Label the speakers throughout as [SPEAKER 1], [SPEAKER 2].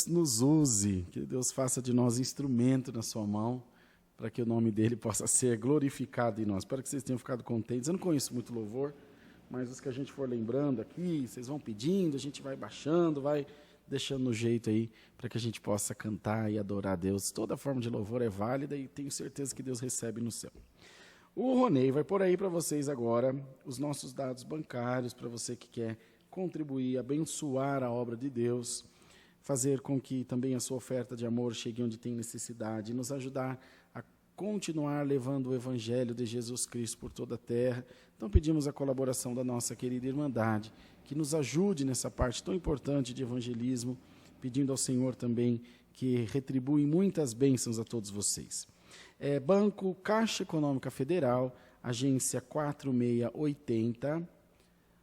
[SPEAKER 1] nos use, que Deus faça de nós instrumento na sua mão, para que o nome dele possa ser glorificado em nós. Espero que vocês tenham ficado contentes. Eu não conheço muito louvor, mas os que a gente for lembrando aqui, vocês vão pedindo, a gente vai baixando, vai deixando no jeito aí, para que a gente possa cantar e adorar a Deus. Toda forma de louvor é válida e tenho certeza que Deus recebe no céu. O Ronei vai pôr aí para vocês agora os nossos dados bancários, para você que quer contribuir, abençoar a obra de Deus, fazer com que também a sua oferta de amor chegue onde tem necessidade, e nos ajudar a continuar levando o Evangelho de Jesus Cristo por toda a terra. Então pedimos a colaboração da nossa querida Irmandade, que nos ajude nessa parte tão importante de evangelismo, pedindo ao Senhor também que retribui muitas bênçãos a todos vocês. Banco Caixa Econômica Federal, agência 4680,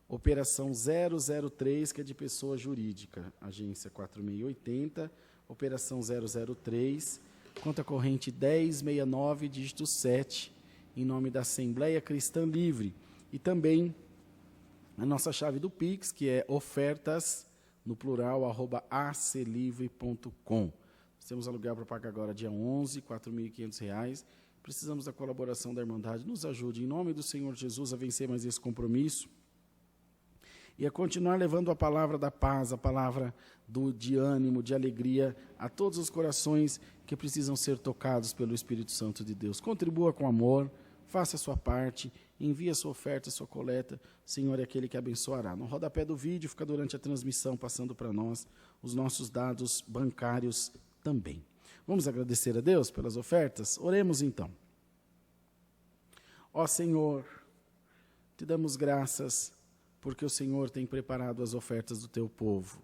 [SPEAKER 1] operação 003, que é de pessoa jurídica, agência 4680, operação 003, conta corrente 1069, dígito 7, em nome da Assembleia Cristã Livre. E também a nossa chave do Pix, que é ofertas, no plural, @aclivre.com. Temos aluguel para pagar agora dia 11, R$ 4.500. Precisamos da colaboração da Irmandade. Nos ajude, em nome do Senhor Jesus, a vencer mais esse compromisso e a continuar levando a palavra da paz, a palavra de ânimo, de alegria a todos os corações que precisam ser tocados pelo Espírito Santo de Deus. Contribua com amor, faça a sua parte, envie a sua oferta, a sua coleta. O Senhor é aquele que abençoará. No rodapé do vídeo, fica durante a transmissão passando para nós os nossos dados bancários também. Vamos agradecer a Deus pelas ofertas? Oremos então. Ó Senhor, te damos graças porque o Senhor tem preparado as ofertas do teu povo.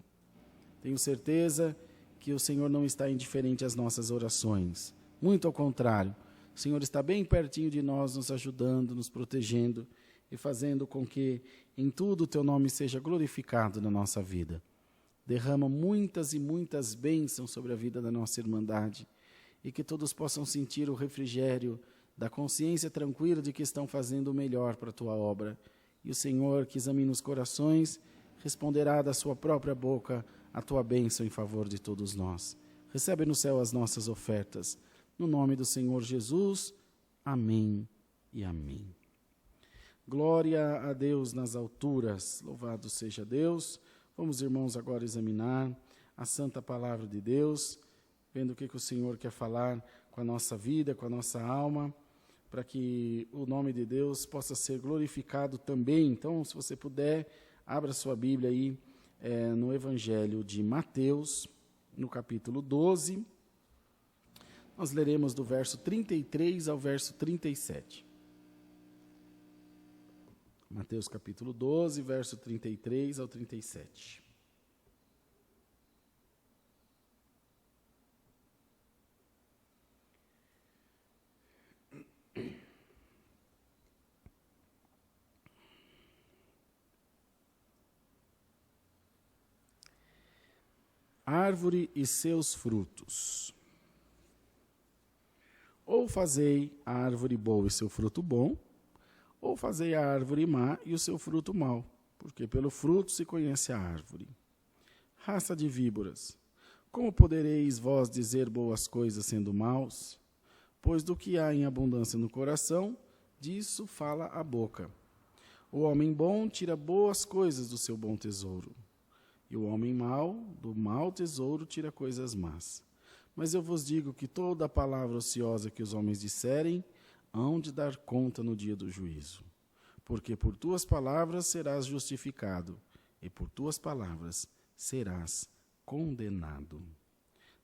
[SPEAKER 1] Tenho certeza que o Senhor não está indiferente às nossas orações. Muito ao contrário, o Senhor está bem pertinho de nós, nos ajudando, nos protegendo e fazendo com que em tudo o teu nome seja glorificado na nossa vida. Derrama muitas e muitas bênçãos sobre a vida da nossa Irmandade e que todos possam sentir o refrigério da consciência tranquila de que estão fazendo o melhor para a tua obra. E o Senhor, que examina os corações, responderá da sua própria boca a tua bênção em favor de todos nós. Recebe no céu as nossas ofertas. No nome do Senhor Jesus, amém e amém. Glória a Deus nas alturas, louvado seja Deus. Vamos, irmãos, agora examinar a santa palavra de Deus, vendo o que o Senhor quer falar com a nossa vida, com a nossa alma, para que o nome de Deus possa ser glorificado também. Então, se você puder, abra sua Bíblia aí no Evangelho de Mateus, no capítulo 12. Nós leremos do verso 33 ao verso 37. Mateus capítulo 12, verso 33 ao 37. Árvore e seus frutos. Ou fazei a árvore boa e seu fruto bom, ou fazei a árvore má e o seu fruto mau, porque pelo fruto se conhece a árvore. Raça de víboras, como podereis vós dizer boas coisas sendo maus? Pois do que há em abundância no coração, disso fala a boca. O homem bom tira boas coisas do seu bom tesouro, e o homem mau, do mau tesouro, tira coisas más. Mas eu vos digo que toda a palavra ociosa que os homens disserem, hão de dar conta no dia do juízo. Porque por tuas palavras serás justificado, e por tuas palavras serás condenado.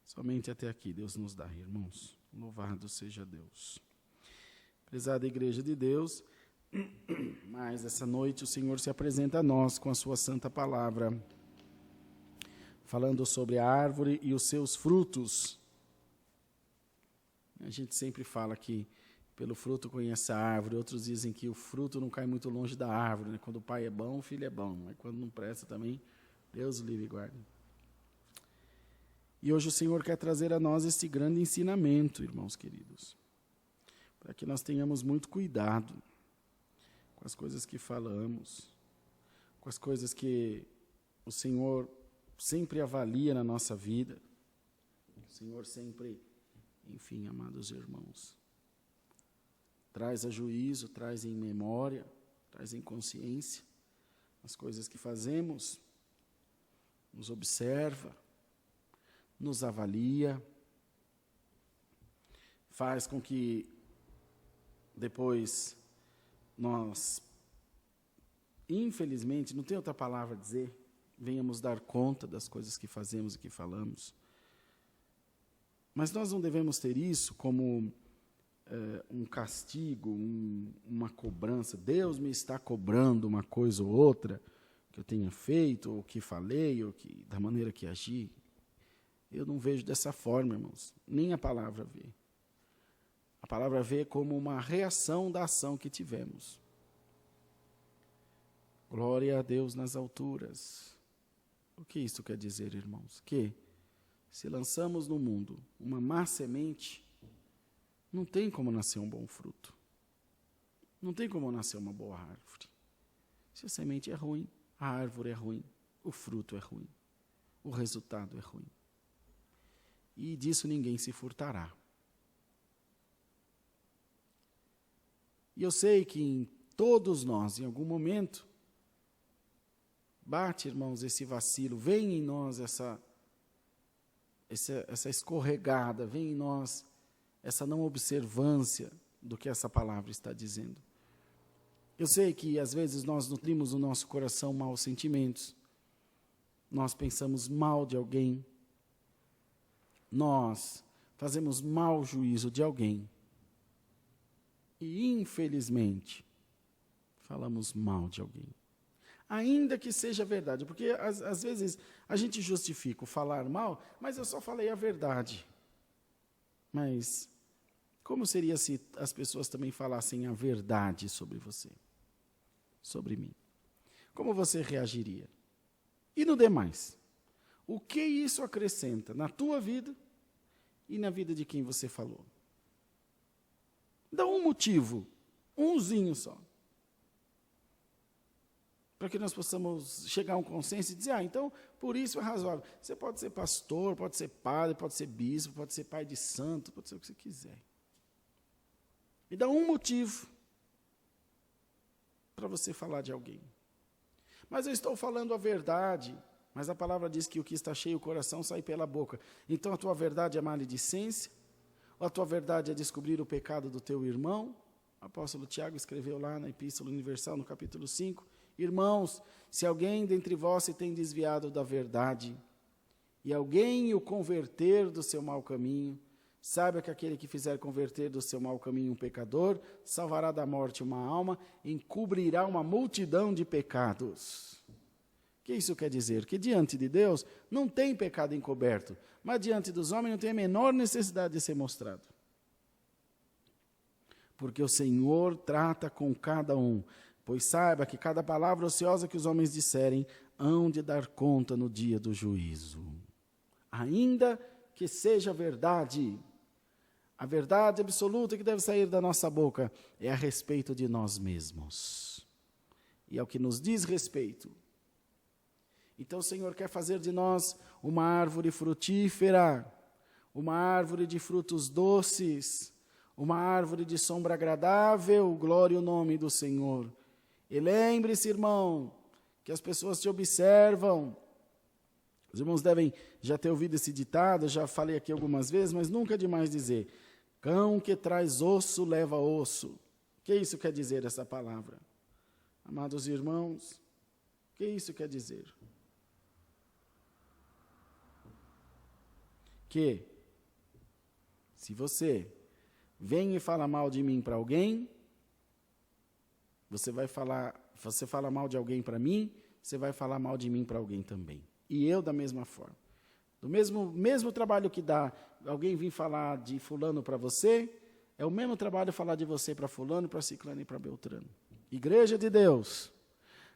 [SPEAKER 1] Somente até aqui Deus nos dá, irmãos. Louvado seja Deus. Prezada Igreja de Deus, mas essa noite o Senhor se apresenta a nós com a sua santa palavra, falando sobre a árvore e os seus frutos. A gente sempre fala que pelo fruto conhece a árvore. Outros dizem que o fruto não cai muito longe da árvore, né? Quando o pai é bom, o filho é bom. Mas quando não presta também, Deus o livre e guarde. E hoje o Senhor quer trazer a nós esse grande ensinamento, irmãos queridos, para que nós tenhamos muito cuidado com as coisas que falamos, com as coisas que o Senhor sempre avalia na nossa vida. O Senhor sempre, enfim, amados irmãos, traz a juízo, traz em memória, traz em consciência as coisas que fazemos, nos observa, nos avalia, faz com que depois nós, infelizmente, não tem outra palavra a dizer, venhamos dar conta das coisas que fazemos e que falamos. Mas nós não devemos ter isso como um castigo, uma cobrança. Deus me está cobrando uma coisa ou outra que eu tenha feito, ou que falei, ou que, da maneira que agi. Eu não vejo dessa forma, irmãos. Nem a palavra vê. A palavra vê como uma reação da ação que tivemos. Glória a Deus nas alturas. O que isso quer dizer, irmãos? Que se lançamos no mundo uma má semente, não tem como nascer um bom fruto. Não tem como nascer uma boa árvore. Se a semente é ruim, a árvore é ruim, o fruto é ruim, o resultado é ruim. E disso ninguém se furtará. E eu sei que em todos nós, em algum momento, bate, irmãos, esse vacilo, vem em nós essa escorregada, vem em nós essa não observância do que essa palavra está dizendo. Eu sei que, às vezes, nós nutrimos no nosso coração maus sentimentos, nós pensamos mal de alguém, nós fazemos mau juízo de alguém, e, infelizmente, falamos mal de alguém. Ainda que seja verdade, porque, às vezes, a gente justifica o falar mal, mas eu só falei a verdade. Mas como seria se as pessoas também falassem a verdade sobre você, sobre mim? Como você reagiria? E no demais? O que isso acrescenta na tua vida e na vida de quem você falou? Dá um motivo, umzinho só, para que nós possamos chegar a um consenso e dizer, então, por isso é razoável. Você pode ser pastor, pode ser padre, pode ser bispo, pode ser pai de santo, pode ser o que você quiser. E dá um motivo para você falar de alguém. Mas eu estou falando a verdade, mas a palavra diz que o que está cheio o coração sai pela boca. Então a tua verdade é maledicência? Ou a tua verdade é descobrir o pecado do teu irmão? O apóstolo Tiago escreveu lá na Epístola Universal, no capítulo 5, irmãos, se alguém dentre vós se tem desviado da verdade, e alguém o converter do seu mau caminho, saiba que aquele que fizer converter do seu mau caminho um pecador, salvará da morte uma alma, encobrirá uma multidão de pecados. O que isso quer dizer? Que diante de Deus não tem pecado encoberto, mas diante dos homens não tem a menor necessidade de ser mostrado. Porque o Senhor trata com cada um. Pois saiba que cada palavra ociosa que os homens disserem, hão de dar conta no dia do juízo. Ainda que seja verdade, a verdade absoluta que deve sair da nossa boca é a respeito de nós mesmos. E ao que nos diz respeito. Então o Senhor quer fazer de nós uma árvore frutífera, uma árvore de frutos doces, uma árvore de sombra agradável, glória ao nome do Senhor. E lembre-se, irmão, que as pessoas te observam. Os irmãos devem já ter ouvido esse ditado, já falei aqui algumas vezes, mas nunca é demais dizer, cão que traz osso, leva osso. O que isso quer dizer, essa palavra? Amados irmãos, o que isso quer dizer? Que, se você vem e fala mal de mim para alguém, você fala mal de alguém para mim, você vai falar mal de mim para alguém também. E eu da mesma forma. Do mesmo trabalho que dá alguém vir falar de fulano para você, é o mesmo trabalho falar de você para fulano, para ciclano e para beltrano. Igreja de Deus,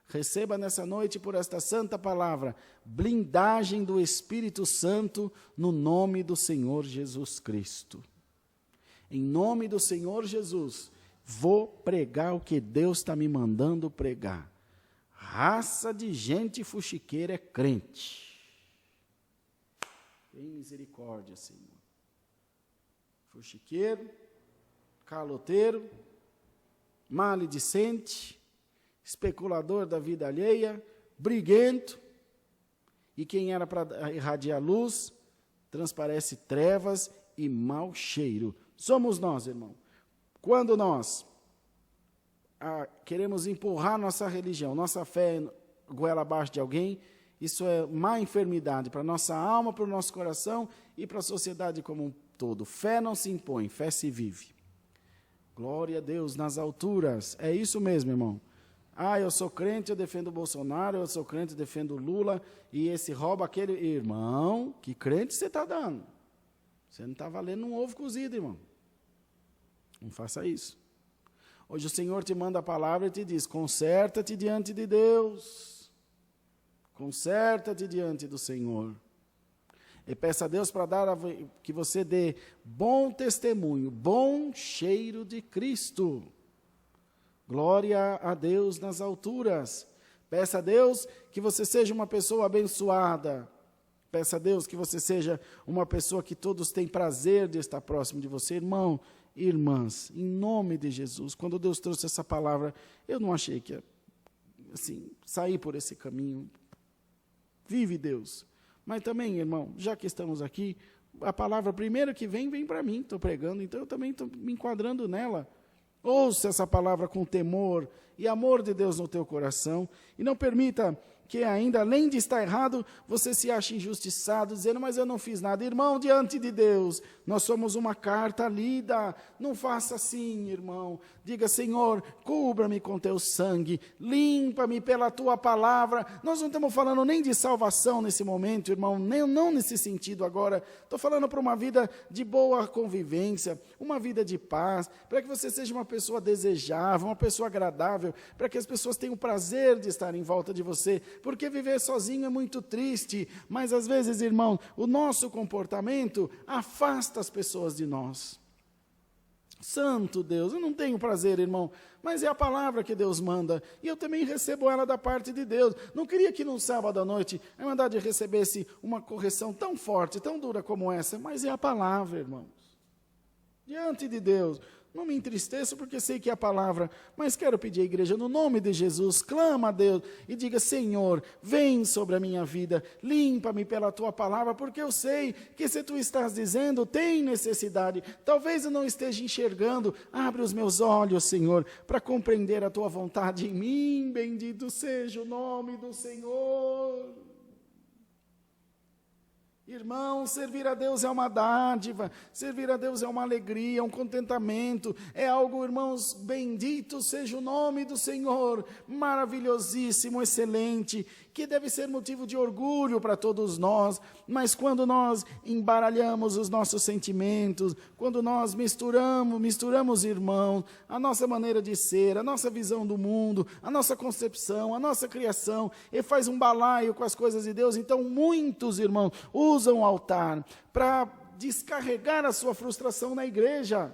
[SPEAKER 1] receba nessa noite por esta santa palavra, blindagem do Espírito Santo no nome do Senhor Jesus Cristo. Em nome do Senhor Jesus, vou pregar o que Deus está me mandando pregar. Raça de gente fuxiqueira é crente. Tem misericórdia, Senhor. Fuxiqueiro, caloteiro, maledicente, especulador da vida alheia, briguento, e quem era para irradiar luz, transparece trevas e mau cheiro. Somos nós, irmão. Quando nós queremos empurrar nossa religião, nossa fé goela abaixo de alguém, isso é má enfermidade para a nossa alma, para o nosso coração e para a sociedade como um todo. Fé não se impõe, fé se vive. Glória a Deus nas alturas. É isso mesmo, irmão. Eu sou crente, eu defendo o Bolsonaro, eu sou crente, eu defendo o Lula, e esse rouba aquele. Irmão, que crente você está dando? Você não está valendo um ovo cozido, irmão. Não faça isso. Hoje o Senhor te manda a palavra e te diz, conserta-te diante de Deus. Conserta-te diante do Senhor. E peça a Deus para que você dê bom testemunho, bom cheiro de Cristo. Glória a Deus nas alturas. Peça a Deus que você seja uma pessoa abençoada. Peça a Deus que você seja uma pessoa que todos têm prazer de estar próximo de você. Irmão, irmãs, em nome de Jesus, quando Deus trouxe essa palavra, eu não achei que ia sair por esse caminho. Vive Deus. Mas também, irmão, já que estamos aqui, a palavra primeira que vem para mim, estou pregando, então eu também estou me enquadrando nela. Ouça essa palavra com temor e amor de Deus no teu coração, e não permita que ainda, além de estar errado, você se ache injustiçado, dizendo, mas eu não fiz nada. Irmão, diante de Deus, nós somos uma carta lida. Não faça assim, irmão. Diga, Senhor, cubra-me com teu sangue, limpa-me pela tua palavra. Nós não estamos falando nem de salvação nesse momento, irmão, não nesse sentido agora. Estou falando para uma vida de boa convivência, uma vida de paz, para que você seja uma pessoa desejável, uma pessoa agradável, para que as pessoas tenham o prazer de estar em volta de você, porque viver sozinho é muito triste, mas às vezes, irmão, o nosso comportamento afasta as pessoas de nós. Santo Deus, eu não tenho prazer, irmão, mas é a palavra que Deus manda, e eu também recebo ela da parte de Deus. Não queria que num sábado à noite a Irmandade recebesse uma correção tão forte, tão dura como essa, mas é a palavra, irmãos. Diante de Deus, não me entristeço porque sei que é a palavra, mas quero pedir à igreja, no nome de Jesus, clama a Deus e diga, Senhor, vem sobre a minha vida, limpa-me pela tua palavra, porque eu sei que se tu estás dizendo, tem necessidade, talvez eu não esteja enxergando, abre os meus olhos, Senhor, para compreender a tua vontade em mim, bendito seja o nome do Senhor. Irmão, servir a Deus é uma dádiva, servir a Deus é uma alegria, um contentamento, é algo, irmãos, bendito seja o nome do Senhor, maravilhosíssimo, excelente, que deve ser motivo de orgulho para todos nós, mas quando nós embaralhamos os nossos sentimentos, quando nós misturamos, irmãos, a nossa maneira de ser, a nossa visão do mundo, a nossa concepção, a nossa criação, e faz um balaio com as coisas de Deus, então muitos, irmãos, usam o altar para descarregar a sua frustração na igreja.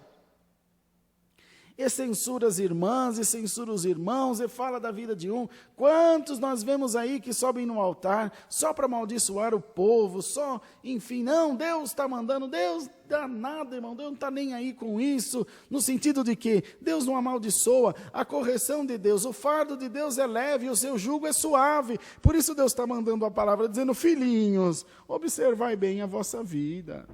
[SPEAKER 1] E censura as irmãs, e censura os irmãos, e fala da vida de um. Quantos nós vemos aí que sobem no altar só para amaldiçoar o povo, enfim, não, Deus está mandando, Deus dá nada, irmão, Deus não está nem aí com isso, no sentido de que Deus não amaldiçoa, a correção de Deus, o fardo de Deus é leve, e o seu jugo é suave, por isso Deus está mandando a palavra, dizendo, filhinhos, observai bem a vossa vida.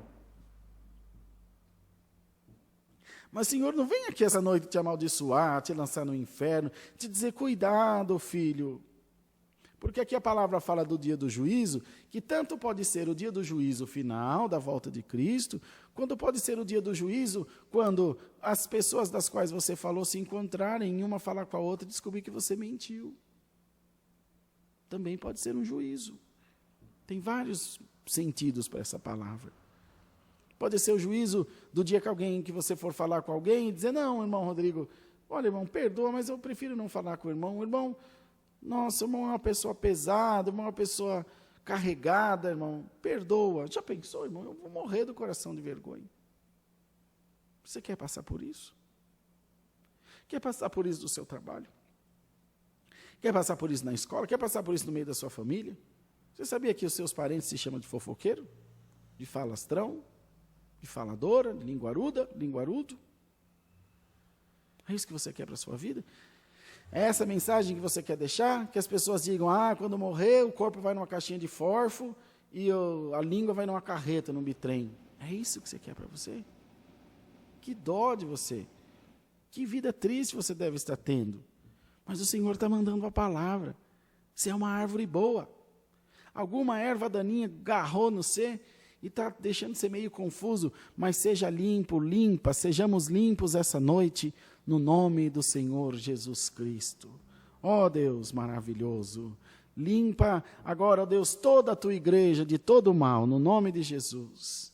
[SPEAKER 1] Mas, Senhor, não venha aqui essa noite te amaldiçoar, te lançar no inferno, te dizer, cuidado, filho. Porque aqui a palavra fala do dia do juízo, que tanto pode ser o dia do juízo final, da volta de Cristo, quanto pode ser o dia do juízo, quando as pessoas das quais você falou se encontrarem, uma falar com a outra e descobrir que você mentiu. Também pode ser um juízo. Tem vários sentidos para essa palavra. Pode ser o juízo do dia que você for falar com alguém e dizer, não, irmão Rodrigo, olha, irmão, perdoa, mas eu prefiro não falar com o irmão. Irmão, nossa, o irmão é uma pessoa pesada, o irmão é uma pessoa carregada, irmão, perdoa. Já pensou, irmão, eu vou morrer do coração de vergonha. Você quer passar por isso? Quer passar por isso do seu trabalho? Quer passar por isso na escola? Quer passar por isso no meio da sua família? Você sabia que os seus parentes se chamam de fofoqueiro? De falastrão? De faladora? De linguaruda? Linguarudo? É isso que você quer para a sua vida? É essa mensagem que você quer deixar? Que as pessoas digam, quando morrer, o corpo vai numa caixinha de fósforo e a língua vai numa carreta, num bitrem. É isso que você quer para você? Que dó de você. Que vida triste você deve estar tendo. Mas o Senhor está mandando a palavra. Você é uma árvore boa. Alguma erva daninha agarrou no você e está deixando você meio confuso, mas seja limpo, limpa, sejamos limpos essa noite, no nome do Senhor Jesus Cristo. Ó Deus maravilhoso, limpa agora, ó Deus, toda a tua igreja de todo o mal, no nome de Jesus.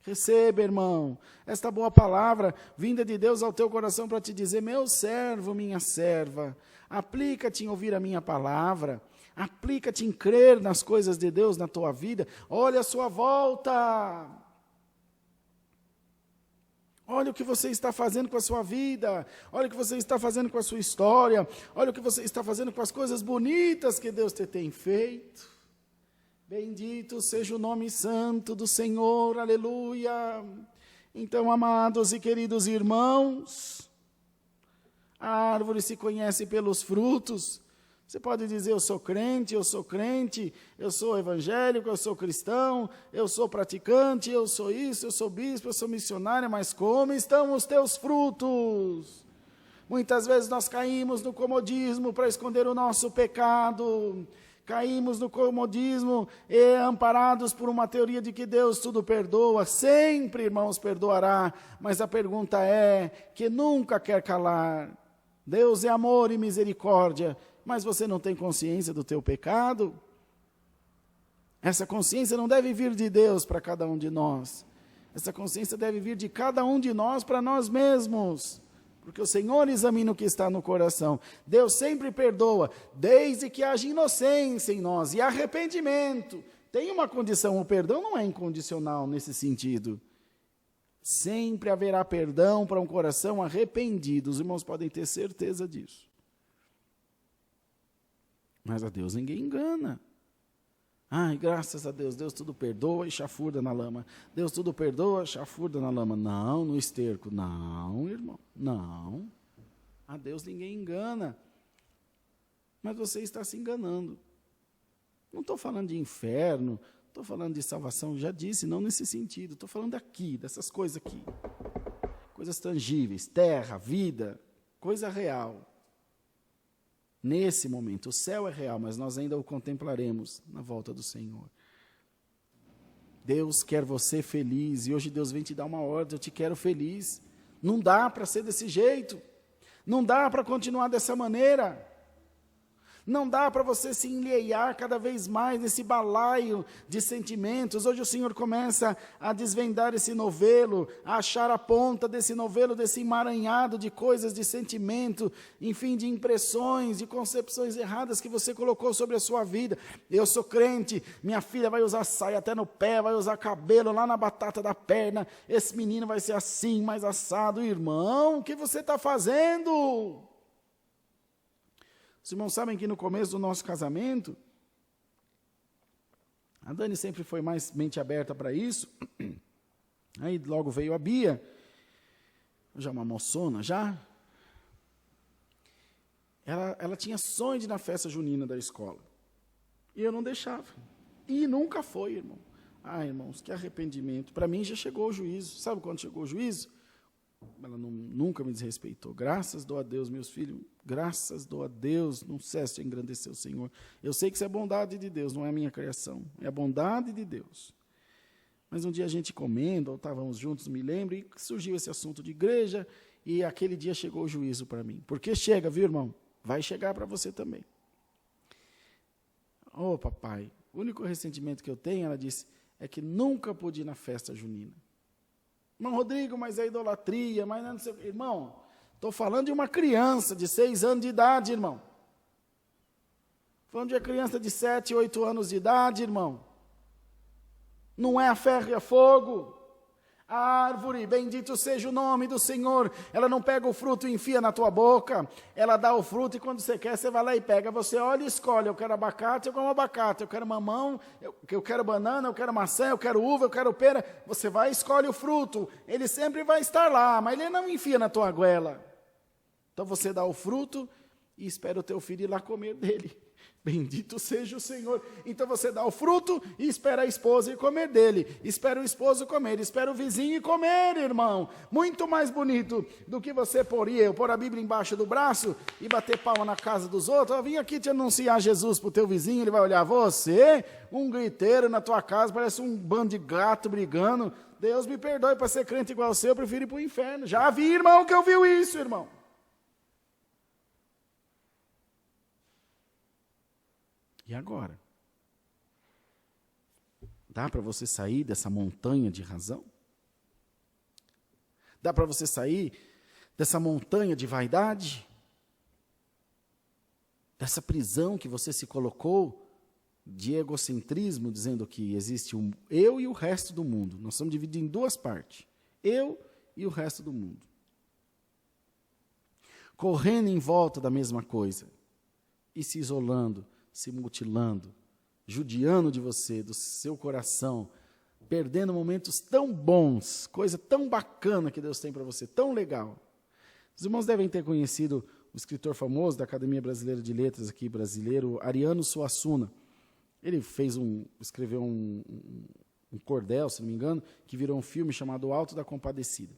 [SPEAKER 1] Receba, irmão, esta boa palavra vinda de Deus ao teu coração para te dizer, meu servo, minha serva, aplica-te em ouvir a minha palavra, aplica-te em crer nas coisas de Deus na tua vida, olha a sua volta, olha o que você está fazendo com a sua vida, olha o que você está fazendo com a sua história, olha o que você está fazendo com as coisas bonitas que Deus te tem feito. Bendito seja o nome santo do Senhor, aleluia. Então, amados e queridos irmãos, a árvore se conhece pelos frutos. Você pode dizer, eu sou crente, eu sou evangélico, eu sou cristão, eu sou praticante, eu sou isso, eu sou bispo, eu sou missionário, mas como estão os teus frutos? Muitas vezes nós caímos no comodismo para esconder o nosso pecado, caímos no comodismo amparados por uma teoria de que Deus tudo perdoa. Sempre, irmãos, perdoará, mas a pergunta é, que nunca quer calar. Deus é amor e misericórdia, mas você não tem consciência do teu pecado? Essa consciência não deve vir de Deus para cada um de nós. Essa consciência deve vir de cada um de nós para nós mesmos. Porque o Senhor examina o que está no coração. Deus sempre perdoa, desde que haja inocência em nós e arrependimento. Tem uma condição, o perdão não é incondicional nesse sentido. Sempre haverá perdão para um coração arrependido. Os irmãos podem ter certeza disso. Mas a Deus ninguém engana. Ai, graças a Deus, Deus tudo perdoa e chafurda na lama. Deus tudo perdoa, chafurda na lama. Não, no esterco. Não, irmão, não. A Deus ninguém engana. Mas você está se enganando. Não estou falando de inferno, estou falando de salvação, já disse, não nesse sentido. Estou falando aqui, dessas coisas aqui. Coisas tangíveis, terra, vida, coisa real. Nesse momento, o céu é real, mas nós ainda o contemplaremos na volta do Senhor. Deus quer você feliz, e hoje Deus vem te dar uma ordem, eu te quero feliz. Não dá para ser desse jeito, não dá para continuar dessa maneira. Não dá para você se enleiar cada vez mais nesse balaio de sentimentos. Hoje o Senhor começa a desvendar esse novelo, a achar a ponta desse novelo, desse emaranhado de coisas, de sentimento, enfim, de impressões, de concepções erradas que você colocou sobre a sua vida. Eu sou crente, minha filha vai usar saia até no pé, vai usar cabelo lá na batata da perna, esse menino vai ser assim, mais assado. Irmão, o que você está fazendo? Os irmãos sabem que no começo do nosso casamento, a Dani sempre foi mais mente aberta para isso, aí logo veio a Bia, já uma moçona, já. Ela tinha sonho de ir na festa junina da escola, e eu não deixava, e nunca foi, irmão. Irmãos, que arrependimento, para mim já chegou o juízo. Sabe quando chegou o juízo? Ela nunca me desrespeitou. Graças dou a Deus, meus filhos, graças dou a Deus, não cesse de engrandecer o Senhor. Eu sei que isso é bondade de Deus, não é a minha criação, é a bondade de Deus. Mas um dia a gente comendo, ou estávamos juntos, me lembro, e surgiu esse assunto de igreja, e aquele dia chegou o juízo para mim. Porque chega, viu, irmão? Vai chegar para você também. Papai, o único ressentimento que eu tenho, ela disse, é que nunca pude ir na festa junina. Irmão Rodrigo, mas é idolatria, mas não sei. Irmão, estou falando de uma criança de 6 anos de idade, irmão. Falando de uma criança de 7, 8 anos de idade, irmão. Não é a ferro e a fogo. A árvore, bendito seja o nome do Senhor, ela não pega o fruto e enfia na tua boca, ela dá o fruto e quando você quer, você vai lá e pega, você olha e escolhe, eu quero abacate, eu como abacate, eu quero mamão, eu quero banana, eu quero maçã, eu quero uva, eu quero pera, você vai e escolhe o fruto, ele sempre vai estar lá, mas ele não enfia na tua goela. Então você dá o fruto e espera o teu filho ir lá comer dele. Bendito seja o Senhor. Então você dá o fruto e espera a esposa ir comer dele. Espera o esposo comer, espera o vizinho ir comer, irmão. Muito mais bonito do que você pôr a Bíblia embaixo do braço e bater palma na casa dos outros. Eu vim aqui te anunciar Jesus para o teu vizinho, ele vai olhar você, um griteiro na tua casa, parece um bando de gato brigando. Deus me perdoe, para ser crente igual ao seu, eu prefiro ir para o inferno. Já vi, irmão, que eu vi isso, irmão. E agora? Dá para você sair dessa montanha de razão? Dá para você sair dessa montanha de vaidade? Dessa prisão que você se colocou de egocentrismo, dizendo que existe eu e o resto do mundo. Nós somos divididos em duas partes. Eu e o resto do mundo. Correndo em volta da mesma coisa. E se isolando, se mutilando, judiando de você, do seu coração, perdendo momentos tão bons, coisa tão bacana que Deus tem para você, tão legal. Os irmãos devem ter conhecido um escritor famoso da Academia Brasileira de Letras, aqui brasileiro, Ariano Suassuna. Ele escreveu um cordel, se não me engano, que virou um filme chamado O Alto da Compadecida.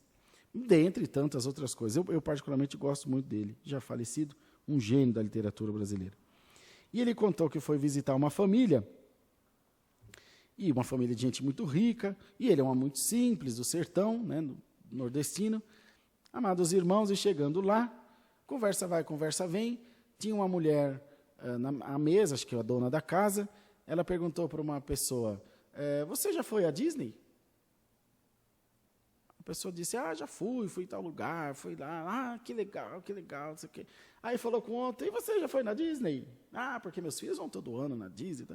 [SPEAKER 1] Dentre tantas outras coisas. Eu particularmente gosto muito dele, já falecido, um gênio da literatura brasileira. E ele contou que foi visitar uma família, e uma família de gente muito rica, e ele é um homem muito simples, do sertão, né, nordestino. Amados irmãos, e chegando lá, conversa vai, conversa vem, tinha uma mulher à mesa, acho que a dona da casa, ela perguntou para uma pessoa, você já foi à Disney? A pessoa disse, já fui em tal lugar, fui lá, que legal, não sei o quê. Aí falou com outra, e você já foi na Disney? Porque meus filhos vão todo ano na Disney.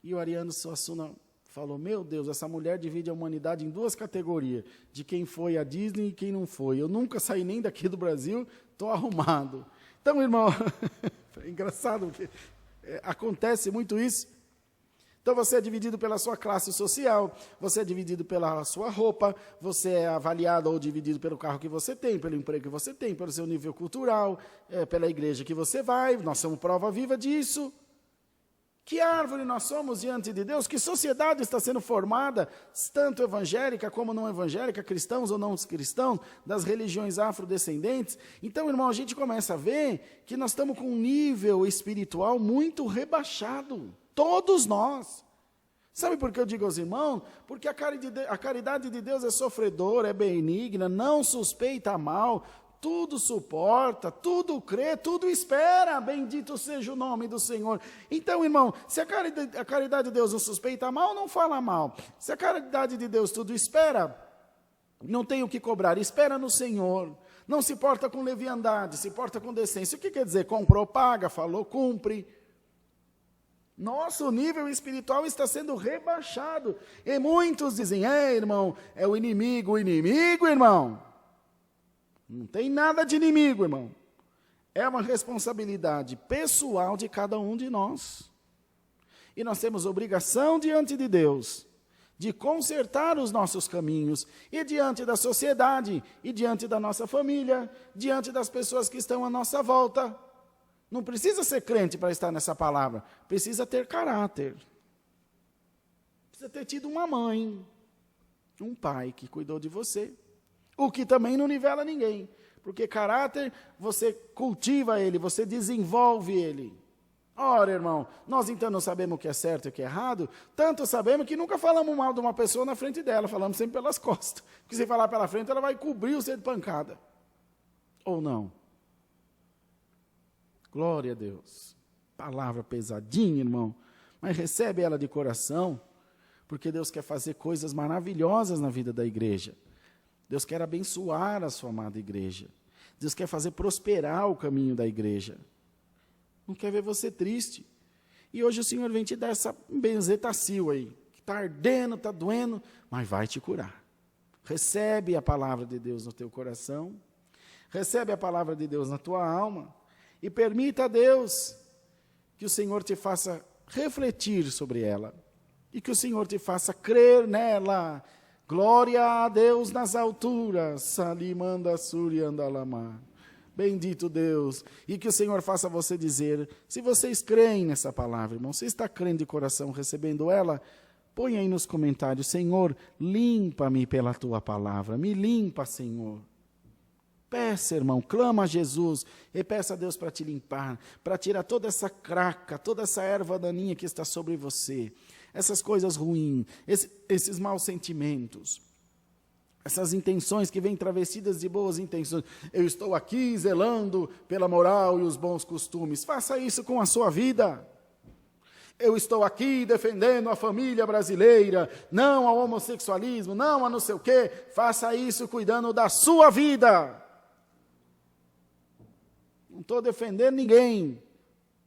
[SPEAKER 1] E o Ariano Suassuna falou, meu Deus, essa mulher divide a humanidade em duas categorias, de quem foi à Disney e quem não foi. Eu nunca saí nem daqui do Brasil, estou arrumado. Então, irmão, é engraçado, porque acontece muito isso. Então você é dividido pela sua classe social, você é dividido pela sua roupa, você é avaliado ou dividido pelo carro que você tem, pelo emprego que você tem, pelo seu nível cultural, pela igreja que você vai, nós somos prova viva disso. Que árvore nós somos diante de Deus? Que sociedade está sendo formada, tanto evangélica como não evangélica, cristãos ou não cristãos, das religiões afrodescendentes? Então, irmão, a gente começa a ver que nós estamos com um nível espiritual muito rebaixado. Todos nós. Sabe por que eu digo aos irmãos? Porque a caridade de Deus é sofredora, é benigna, não suspeita mal, tudo suporta, tudo crê, tudo espera. Bendito seja o nome do Senhor. Então, irmão, se a caridade de Deus não suspeita mal, não fala mal. Se a caridade de Deus tudo espera, não tem o que cobrar, espera no Senhor. Não se porta com leviandade, se porta com decência. O que quer dizer? Comprou, paga, falou, cumpre. Nosso nível espiritual está sendo rebaixado. E muitos dizem, irmão, é o inimigo, irmão. Não tem nada de inimigo, irmão. É uma responsabilidade pessoal de cada um de nós. E nós temos obrigação diante de Deus de consertar os nossos caminhos, e diante da sociedade, e diante da nossa família, diante das pessoas que estão à nossa volta. Não precisa ser crente para estar nessa palavra, precisa ter caráter. Precisa ter tido uma mãe, um pai que cuidou de você, o que também não nivela ninguém, porque caráter, você cultiva ele, você desenvolve ele. Ora, irmão, nós então não sabemos o que é certo e o que é errado, tanto sabemos que nunca falamos mal de uma pessoa na frente dela, falamos sempre pelas costas, porque se falar pela frente, ela vai cobrir você de pancada. Ou não? Glória a Deus. Palavra pesadinha, irmão, mas recebe ela de coração, porque Deus quer fazer coisas maravilhosas na vida da igreja. Deus quer abençoar a sua amada igreja. Deus quer fazer prosperar o caminho da igreja. Não quer ver você triste. E hoje o Senhor vem te dar essa benzetacil aí, que está ardendo, está doendo, mas vai te curar. Recebe a palavra de Deus no teu coração, recebe a palavra de Deus na tua alma e permita a Deus que o Senhor te faça refletir sobre ela e que o Senhor te faça crer nela. Glória a Deus nas alturas, Salimanda Suriandalama. Bendito Deus, e que o Senhor faça você dizer, se vocês creem nessa palavra, irmão, você está crendo de coração, recebendo ela, põe aí nos comentários, Senhor, limpa-me pela tua palavra, me limpa, Senhor. Peça, irmão, clama a Jesus e peça a Deus para te limpar, para tirar toda essa craca, toda essa erva daninha que está sobre você, essas coisas ruins, esses maus sentimentos. Essas intenções que vêm travestidas de boas intenções. Eu estou aqui zelando pela moral e os bons costumes. Faça isso com a sua vida. Eu estou aqui defendendo a família brasileira, não ao homossexualismo, não a não sei o quê. Faça isso cuidando da sua vida. Não estou defendendo ninguém.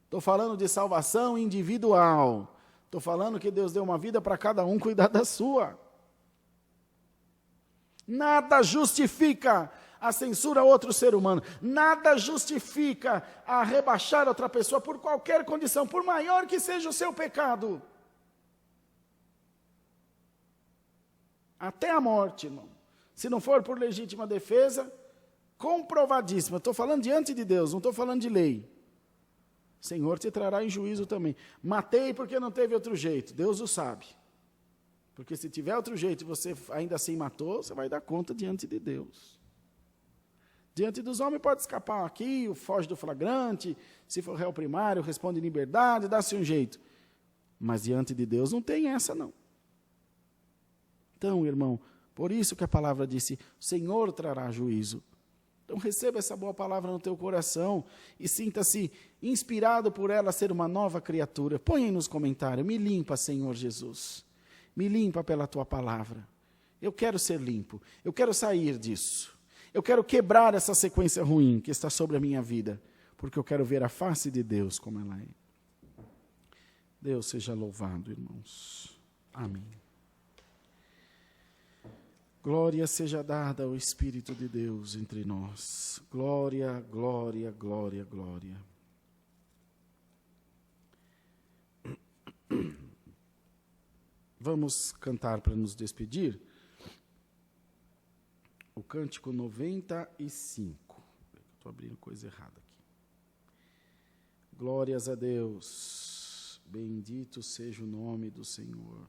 [SPEAKER 1] Estou falando de salvação individual. Estou falando que Deus deu uma vida para cada um cuidar da sua. Nada justifica a censura a outro ser humano. Nada justifica a rebaixar outra pessoa por qualquer condição, por maior que seja o seu pecado. Até a morte, irmão. Se não for por legítima defesa, comprovadíssima. Estou falando diante de Deus, não estou falando de lei. O Senhor te trará em juízo também. Matei porque não teve outro jeito. Deus o sabe. Porque se tiver outro jeito e você ainda assim matou, você vai dar conta diante de Deus. Diante dos homens pode escapar aqui, foge do flagrante, se for réu primário, responde em liberdade, dá-se um jeito. Mas diante de Deus não tem essa não. Então, irmão, por isso que a palavra disse, o Senhor trará juízo. Então receba essa boa palavra no teu coração e sinta-se inspirado por ela a ser uma nova criatura. Põe aí nos comentários, me limpa, Senhor Jesus. Me limpa pela tua palavra. Eu quero ser limpo. Eu quero sair disso. Eu quero quebrar essa sequência ruim que está sobre a minha vida. Porque eu quero ver a face de Deus como ela é. Deus seja louvado, irmãos. Amém. Glória seja dada ao Espírito de Deus entre nós. Glória, glória, glória, glória. Vamos cantar para nos despedir o cântico 95. Estou abrindo coisa errada aqui. Glórias a Deus. Bendito seja o nome do Senhor.